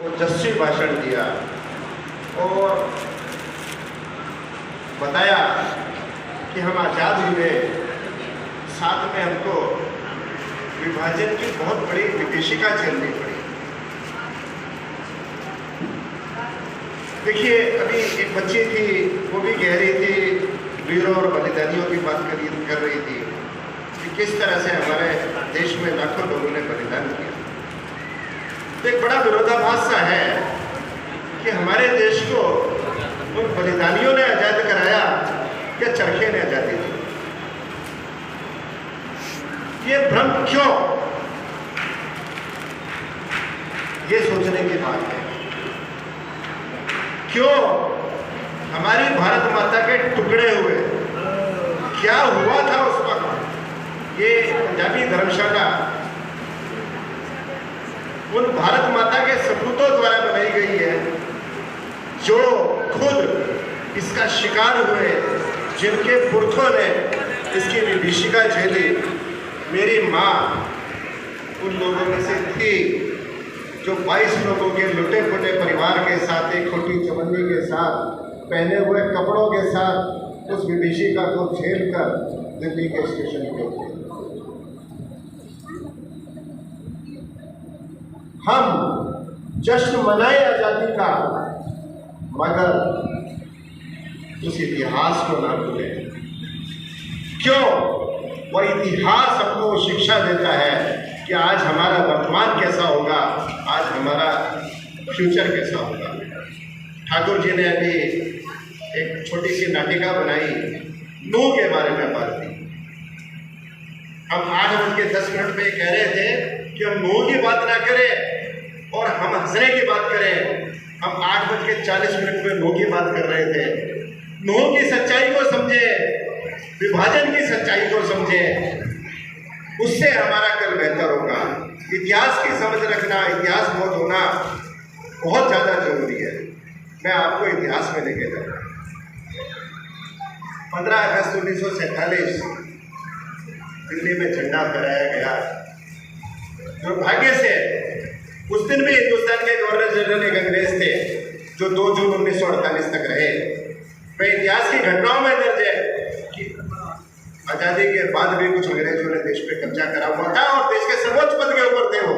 ओजस्वी भाषण दिया और बताया कि हम आज़ाद हुए, साथ में हमको विभाजन की बहुत बड़ी विभीषिका झेलनी पड़ी। देखिए, अभी एक बच्ची थी, वो भी कह रही थी, वीरों और बलिदानियों की बात कर रही थी कि किस तरह से हमारे देश में लाखों लोगों ने बलिदान किया। तो एक बड़ा विरोधाभास सा है कि हमारे देश को उन बलिदानियों ने आज़ाद कराया या चरखे ने आज़ादी दी। ये भ्रम क्यों, ये सोचने की बात है। क्यों हमारी भारत माता के टुकड़े हुए, क्या हुआ था उस वक्त? ये पंजाबी धर्मशाला उन भारत माता के सपूतों द्वारा बनाई गई है जो खुद इसका शिकार हुए, जिनके पुरखों ने इसकी विभीषिका झेली। मेरी माँ उन लोगों में से थी जो 22 लोगों के लुटे पुटे परिवार के साथ, एक खोटी चवन्नी के साथ, पहने हुए कपड़ों के साथ उस विभीषिका को झेलकर दिल्ली के स्टेशन पे उतरे। हम जश्न मनाए आज़ादी का, मगर उस इतिहास को ना भूलें। क्यों? वह इतिहास हमको शिक्षा देता है कि आज हमारा वर्तमान कैसा होगा, आज हमारा फ्यूचर कैसा होगा। ठाकुर जी ने अभी एक छोटी सी नाटिका बनाई, नूह के बारे में बात की। हम 8:10 पे कह रहे थे कि हम नूह की बात ना करें और हम हंसने की बात करें। हम 8:40 में नूह की बात कर रहे थे। नूह की सच्चाई को समझे, विभाजन की सच्चाई को समझे, उससे हमारा कल बेहतर होगा। इतिहास की समझ रखना, इतिहास बोध होना बहुत ज़्यादा जरूरी है। मैं आपको इतिहास में लेके जाऊँगा। 15 अगस्त 1947 दिल्ली में झंडा फहराया गया। दुर्भाग्य से उस दिन भी हिंदुस्तान के गवर्नर जनरल एक अंग्रेज थे जो 2 जून 1948 तक रहे। वह इतिहास की घटनाओं में दर्ज है कि आज़ादी के बाद भी कुछ अंग्रेजों ने देश पे कब्जा करा हुआ था और देश के सर्वोच्च पद के ऊपर थे वो।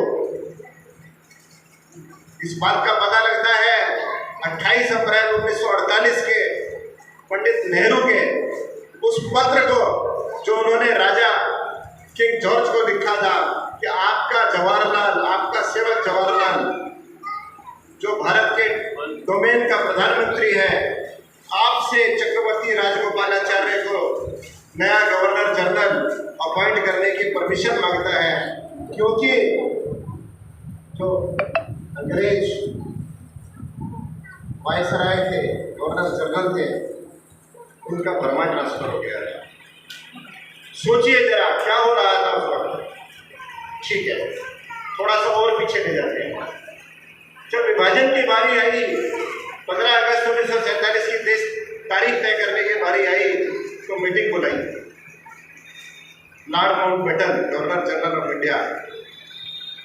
इस बात का पता लगता है 28 अप्रैल 1948 के पंडित नेहरू के उस पत्र को जो उन्होंने राजा किंग जॉर्ज को लिखा था कि आपका जवाहरलाल, आपका सेवक जवाहरलाल, जो भारत के डोमेन का प्रधानमंत्री है, आपसे चक्रवर्ती राजगोपालाचार्य को नया गवर्नर जनरल अपॉइंट करने की परमिशन मांगता है, क्योंकि जो अंग्रेज वायसराय थे, गवर्नर जनरल थे, उनका बर्मा ट्रांसफर हो गया है। सोचिए जरा क्या हो रहा था उस वक्त। ठीक है, थोड़ा सा और पीछे ले जाते हैं। जब विभाजन की बारी आई, 15 अगस्त 1947 की देश तारीख तय करने की बारी आई, तो मीटिंग बुलाई। Lord Mountbatten, governor general of India,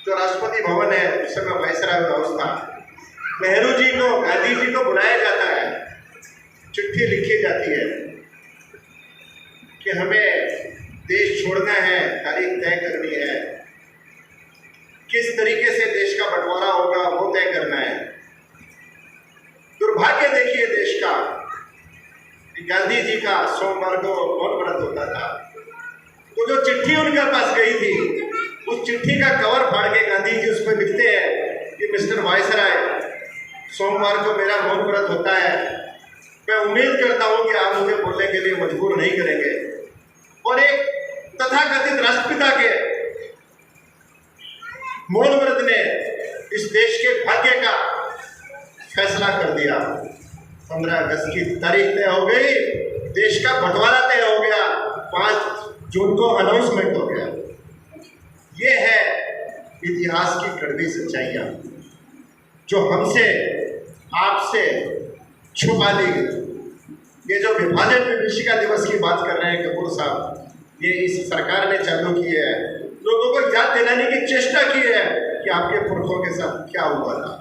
जो राष्ट्रपति भवन है उस समय वायसराय हाउस था, नेहरू जी को, गांधी जी को बुलाया जाता है। चिट्ठी लिखी जाती है कि हमें देश छोड़ना है, तारीख तय करनी है, किस तरीके से देश का बंटवारा होगा वो तय करना है। दुर्भाग्य देखिए देश का, गांधी जी का सोमवार को मौन व्रत होता था, तो जो चिट्ठी उनके पास गई थी, उस चिट्ठी का कवर फाड़ के गांधी जी उस पर लिखते हैं कि मिस्टर वायसराय, सोमवार को मेरा मौन व्रत होता है, मैं उम्मीद करता हूं कि आप मुझे बोलने के लिए मजबूर नहीं करेंगे। और एक तथाकथित राष्ट्रपिता के मौन व्रत ने इस देश के भाग्य का फैसला कर दिया। 15 अगस्त की तारीख तय हो गई, देश का बंटवारा तय हो गया, 5 जून को अनाउंसमेंट हो गया। ये है इतिहास की कड़वी सच्चाइयाँ जो हमसे, आपसे छुपा दी गई। ये जो विभाजन विभीषिका दिवस की बात कर रहे हैं कपूर साहब, ये इस सरकार ने चालू की है। लोगों को याद दिलाने की चेष्टा की है कि आपके पुरखों के साथ क्या हुआ था।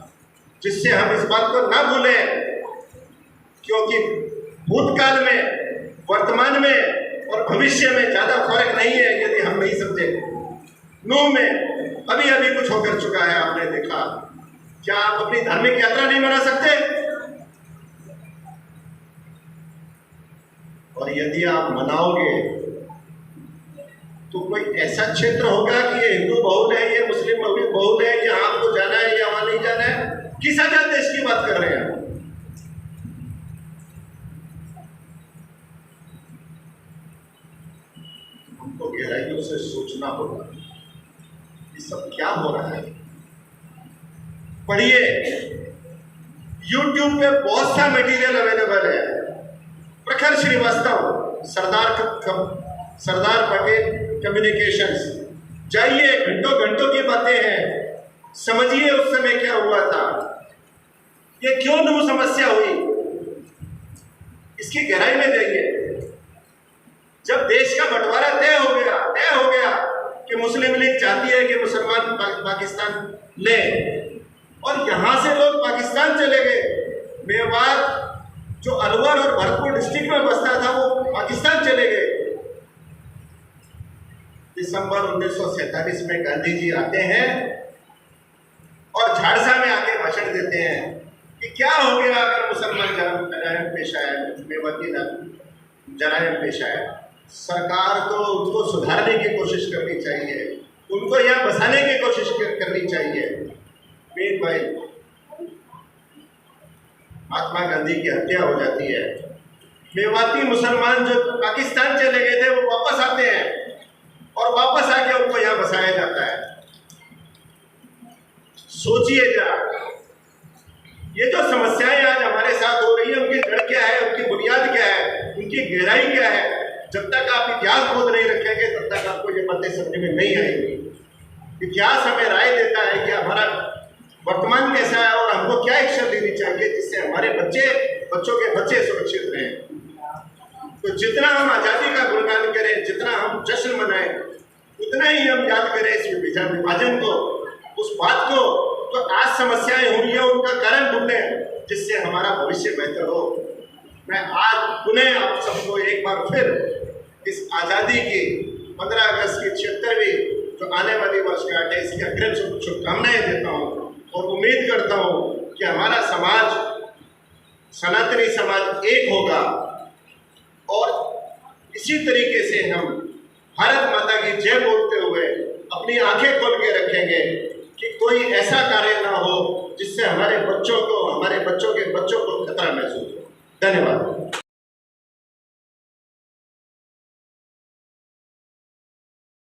जिससे हम इस बात को ना भूलें, क्योंकि भूतकाल में, वर्तमान में और भविष्य में ज्यादा फर्क नहीं है यदि हम नहीं समझे। नूह में अभी अभी कुछ होकर चुका है, आपने देखा। क्या आप अपनी धार्मिक यात्रा नहीं मना सकते? और यदि आप मनाओगे तो कोई ऐसा क्षेत्र होगा कि ये हिंदू बहुल है, ये मुस्लिम बहुल है, यहाँ आपको जाना है या वहां नहीं जाना है? किस आजाद देश की बात कर रहे हैं? हमको गहराइयों से सोचना होगा ये सब क्या हो रहा है। पढ़िए, YouTube पे बहुत सा मटेरियल अवेलेबल है। प्रखर श्रीवास्तव, सरदार पटेल कम्युनिकेशंस, जाइए, घंटों घंटों की बातें हैं, समझिए उस समय क्या हुआ था, ये क्यों नूह समस्या हुई, इसकी गहराई में जाइए। जब देश का बंटवारा तय हो गया कि मुस्लिम लीग चाहती है कि मुसलमान पाकिस्तान ले, और यहां से लोग पाकिस्तान चले गए। मेवात जो अलवर और भरतपुर डिस्ट्रिक्ट में बसता था वो पाकिस्तान चले गए। दिसंबर 1947 में गांधी जी आते हैं और झाड़सा में आके भाषण देते हैं कि क्या हो गया अगर मुसलमान जराइम पेश आए, मेवाती जराइम पेश आए। सरकार को उनको सुधारने की कोशिश करनी चाहिए, उनको यहाँ बसाने की कोशिश करनी चाहिए। भाई, महात्मा गांधी की हत्या हो जाती है। मेवाती मुसलमान जो पाकिस्तान चले गए थे वो वापस आते हैं और वापस आके उनको यहाँ बसाया जाता है। सोचिए जरा, ये जो समस्याएं आज हमारे साथ हो रही है उनकी जड़ क्या है, उनकी बुनियाद क्या है, उनकी गहराई क्या है। जब तक आप इतिहास बोध नहीं रखेंगे तब तक आपको ये बातें समझ में नहीं आएंगी। इतिहास हमें राय देता है कि हमारा वर्तमान कैसा है और हमको क्या एक्शन लेनी चाहिए जिससे हमारे बच्चों के बच्चे सुरक्षित रहें। तो जितना हम आज़ादी का गुणगान करें, जितना हम जश्न मनाएं, उतना ही हम याद करें इस विभाजन को, उस बात को। तो आज समस्याएं हुई हैं, उनका कारण ढूंढें जिससे हमारा भविष्य बेहतर हो। मैं आज पुनः आप सबको एक बार फिर इस आज़ादी की 15 अगस्त की 76वीं जो आने वाली वर्षगांठ है इसकी अग्रिम शुभकामनाएं देता हूँ और उम्मीद करता हूँ कि हमारा समाज, सनातनी समाज एक होगा और इसी तरीके से हम भारत माता की जय बोलते हुए अपनी आंखें खोल के रखेंगे कि कोई ऐसा कार्य ना हो जिससे हमारे बच्चों को, हमारे बच्चों के बच्चों को खतरा महसूस हो। धन्यवाद।